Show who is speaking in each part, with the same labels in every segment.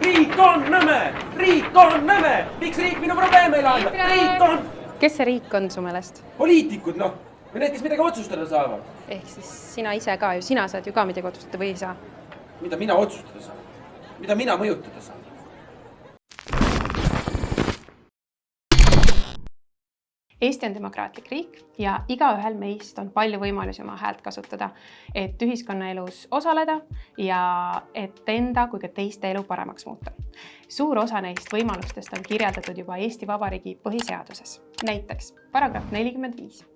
Speaker 1: Riik on nõme! Riik on nõme! Miks riik minu probleeme ei lahenda? Riik on...
Speaker 2: Kes see riik on su meelest?
Speaker 1: Poliitikud, noh. Või need, kes midagi otsustada saavad.
Speaker 2: Ehk siis sina ise ka ju, sina saad ju ka midagi otsustada või ei saa?
Speaker 1: Mida mina otsustada saan? Mida mina mõjutada saan?
Speaker 2: Eesti on demokraatlik riik ja igaühel meist on palju võimalusi oma häält kasutada, et ühiskonnaelus osaleda ja et enda kui ka teiste elu paremaks muuta. Suur osa neist võimalustest on kirjeldatud juba Eesti Vabariigi põhiseaduses. Näiteks paragrahv 45.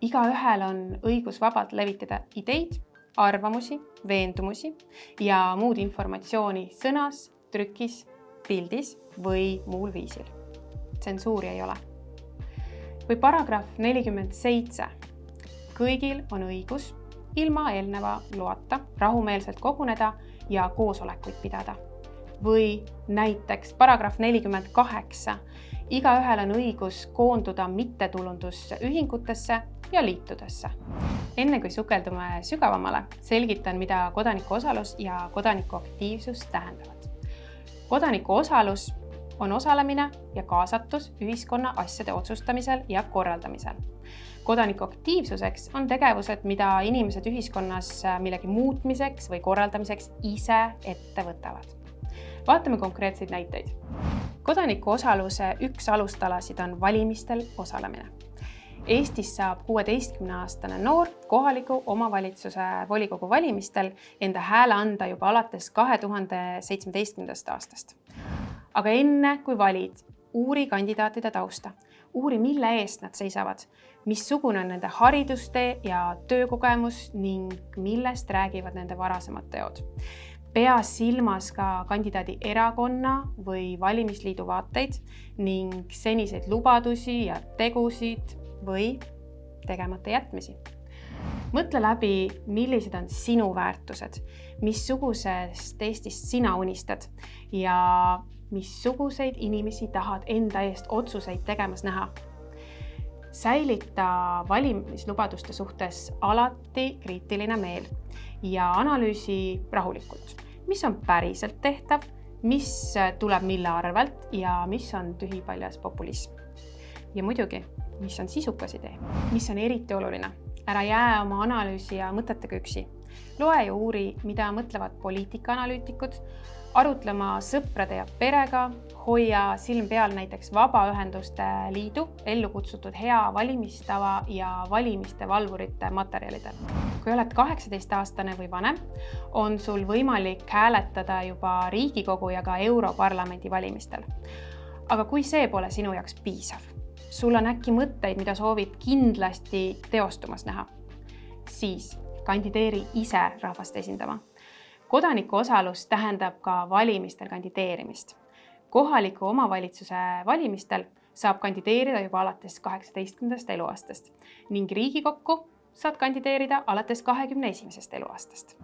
Speaker 2: Igaühel on õigus vabalt levitada ideid, arvamusi, veendumusi ja muud informatsiooni sõnas, trükis, pildis või muul viisil. Tsensuuri ei ole. Või paragrahv 47. Kõigil on õigus ilma eelneva loata rahumeelselt koguneda ja koosolekuid pidada. Või näiteks paragrahv 48. Igaühel on õigus koonduda mittetulundusühingutesse ja liitudesse. Enne kui sukeldume sügavamale, selgitan, mida kodanikuosalus ja kodanikuaktiivsus tähendavad. Kodanikuosalus on osalemine ja kaasatus ühiskonna asjade otsustamisel ja korraldamisel. Kodanikuaktiivsuseks on tegevused, mida inimesed ühiskonnas millegi muutmiseks või korraldamiseks ise ette võtavad. Vaatame konkreetseid näiteid. Kodanikuosaluse üks alustalasid on valimistel osalemine. Eestis saab 16-aastane noor kohaliku omavalitsuse volikogu valimistel enda hääle anda juba alates 2017. aastast. Aga enne kui valid, uuri kandidaatide tausta. Uuri, mille eest nad seisavad, missugune on nende haridustee ja töökogemus ning millest räägivad nende varasemad teod. Pea silmas ka kandidaadi erakonna või valimisliidu vaateid ning seniseid lubadusi ja tegusid või tegemata jätmisi. Mõtle läbi, millised on sinu väärtused, missugusest Eestist sina unistad ja missuguseid inimesi tahad enda eest otsuseid tegemas näha. Säilita valimislubaduste suhtes alati kriitiline meel ja analüüsi rahulikult. Mis on päriselt tehtav, mis tuleb mille arvelt ja mis on tühipaljas populism. Ja muidugi, mis on sisukas idee, mis on eriti oluline. Ära jää oma analüüsi ja mõtetega üksi. Loe ja uuri, mida mõtlevad poliitikaanalüütikud, arutlema sõprade ja perega, hoia silm peal näiteks Vabaühenduste Liidu ellu kutsutud hea valimistava ja valimiste valvurite materjalidel. Kui oled 18-aastane või vanem, on sul võimalik hääletada juba Riigikogu ja ka Europarlamendi valimistel. Aga kui see pole sinu jaoks piisav, sul on äkki mõtteid, mida soovid kindlasti teostumas näha, siis kandideeri ise rahvast esindama. Kodanikuosalus tähendab ka valimistel kandideerimist. Kohaliku omavalitsuse valimistel saab kandideerida juba alates 18. eluaastast ning Riigikokku saad kandideerida alates 21. eluaastast.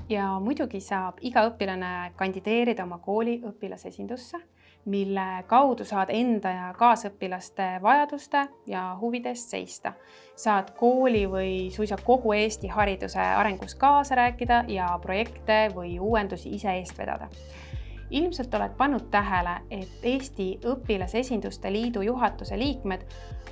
Speaker 2: Ja muidugi saab iga õpilane kandideerida oma kooli õpilasesindusse, mille kaudu saad enda ja kaasõpilaste vajaduste ja huvidest seista. Saad kooli või suisa kogu Eesti hariduse arengus kaasa rääkida ja projekte või uuendusi ise eest vedada. Ilmselt oled pannud tähele, et Eesti Õpilasesinduste Liidu juhatuse liikmed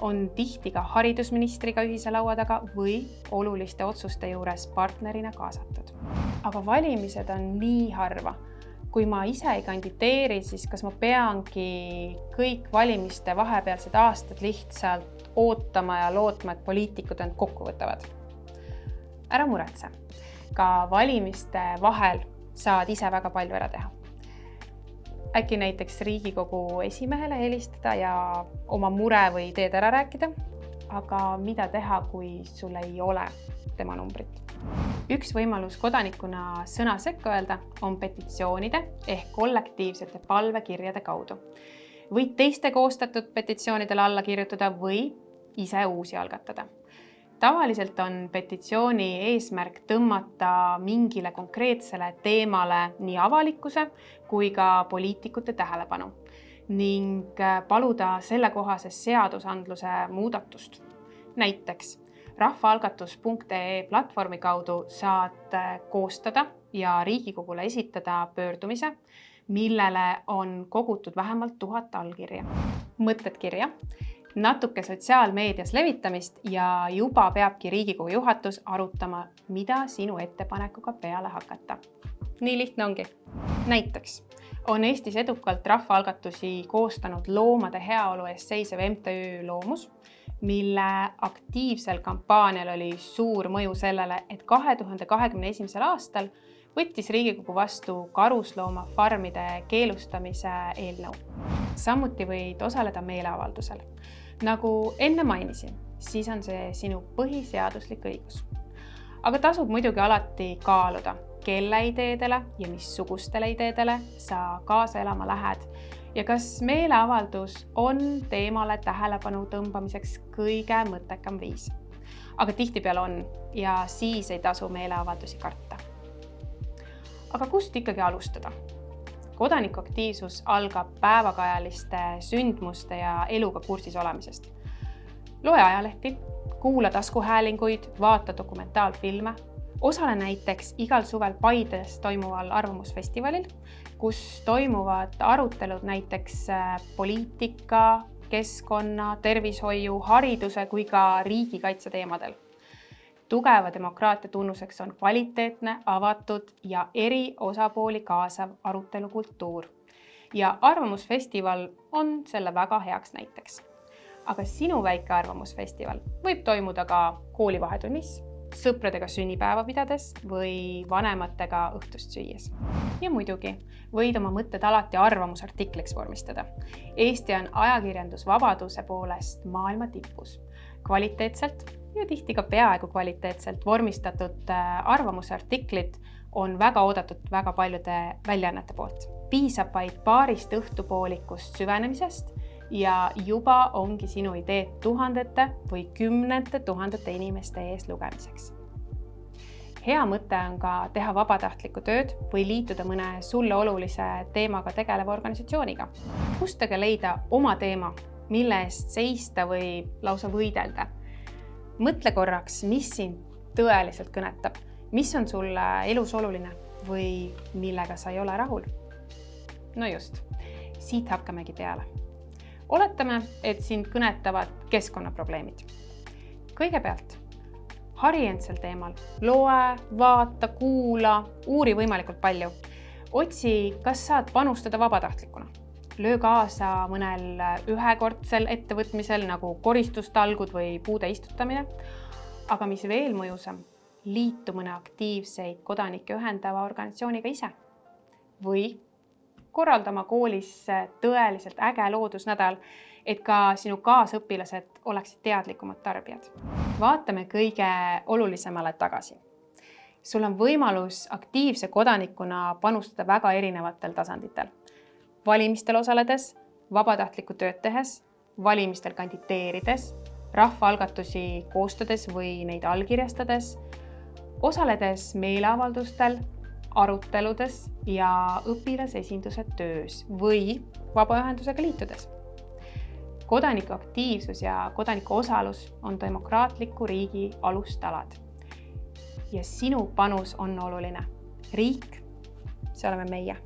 Speaker 2: on tihti ka haridusministriga ühise laua taga või oluliste otsuste juures partnerina kaasatud. Aga valimised on nii harva. Kui ma ise ei kandideeri, siis kas ma peangi kõik valimiste vahepealsed aastad lihtsalt ootama ja lootma, et poliitikud end kokku võtavad? Ära muretse. Ka valimiste vahel saad ise väga palju ära teha. Äkki näiteks Riigikogu esimehele helistada ja oma mure või teed ära rääkida? Aga mida teha, kui sul ei ole tema numbrit? Üks võimalus kodanikuna sõna sekka öelda on petitsioonide ehk kollektiivsete palvekirjade kaudu. Võid teiste koostatud petitsioonidele alla kirjutada või ise uusi algatada. Tavaliselt on petitsiooni eesmärk tõmmata mingile konkreetsele teemale nii avalikkuse kui ka poliitikute tähelepanu ning paluda sellekohases seadusandluse muudatust. Näiteks rahvaalgatus.ee platvormi kaudu saad koostada ja Riigikogule esitada pöördumise, millele on kogutud vähemalt 1000 allkirja. Mõtted kirja, natuke sotsiaalmeedias levitamist ja juba peabki Riigikogu juhatus arutama, mida sinu ettepanekuga peale hakata. Nii lihtne ongi. Näiteks on Eestis edukalt rahvaalgatusi koostanud loomade heaolu eest seisev MTÜ Loomus, mille aktiivsel kampaanial oli suur mõju sellele, et 2021. aastal võttis Riigikogu vastu karusloomafarmide keelustamise eelnõu. Samuti võid osaleda meeleavaldusel. Nagu enne mainisin, siis on see sinu põhiseaduslik õigus. Aga tasub muidugi alati kaaluda, kelle ideedele ja missugustele ideedele sa kaasa elama lähed ja kas meeleavaldus on teemale tähelepanu tõmbamiseks kõige mõttekam viis. Aga tihtipeale on ja siis ei tasu meeleavaldusi karta. Aga kust ikkagi alustada? Kodanikuaktiivsus algab päevakajaliste sündmuste ja eluga kursis olemisest. Loe ajalehti, kuula taskuhäälinguid, vaata dokumentaalfilme, osale näiteks igal suvel Paides toimuval arvamusfestivalil, kus toimuvad arutelud näiteks poliitika, keskkonna, tervishoiu, hariduse kui ka riigikaitse teemadel. Tugeva demokraatia tunnuseks on kvaliteetne, avatud ja eri osapooli kaasav arutelukultuur. Ja arvamusfestival on selle väga heaks näiteks. Aga sinu väike arvamusfestival võib toimuda ka kooli vahetunnis, sõpradega sünnipäeva pidades või vanematega õhtust süües. Ja muidugi võid oma mõtted alati arvamusartikliks vormistada. Eesti on ajakirjandusvabaduse poolest maailma tipus. Kvaliteetselt ja tihti ka peaaegu kvaliteetselt vormistatud arvamusartiklid on väga oodatud väga paljude väljaannete poolt. Piisab vaid paarist õhtupoolikust süvenemisest ja juba ongi sinu ideed tuhandete või kümnete tuhandete inimeste ees lugemiseks. Hea mõte on ka teha vabatahtlikku tööd või liituda mõne sulle olulise teemaga tegeleva organisatsiooniga. Kust aga leida oma teema, mille eest seista või lausa võidelda? Mõtle korraks, mis sind tõeliselt kõnetab, mis on sulle elus oluline või millega sa ei ole rahul. No just, siit hakkamegi peale. Oletame, et sind kõnetavad keskkonnaprobleemid. Kõigepealt, hari end sel teemal. Loe, vaata, kuula, uuri võimalikult palju. Otsi, kas saad panustada vabatahtlikuna. Löö kaasa mõnel ühekordsel ettevõtmisel nagu koristustalgud või puude istutamine. Aga mis veel mõjusam, liitu mõne aktiivseid kodanikke ühendava organisatsiooniga ise. Või korraldama koolis tõeliselt äge loodusnädal, et ka sinu kaasõpilased oleksid teadlikumad tarbijad. Vaatame kõige olulisemale tagasi. Sul on võimalus aktiivse kodanikuna panustada väga erinevatel tasanditel. Valimistel osaledes, vabatahtlikku tööd tehes, valimistel kandideerides, rahvaalgatusi koostades või neid allkirjastades, osaledes meeleavaldustel, aruteludes ja õpilasesinduse töös või vabaühendusega liitudes. Kodanikuaktiivsus ja kodaniku osalus on demokraatliku riigi alustalad. Ja sinu panus on oluline. Riik, see oleme meie.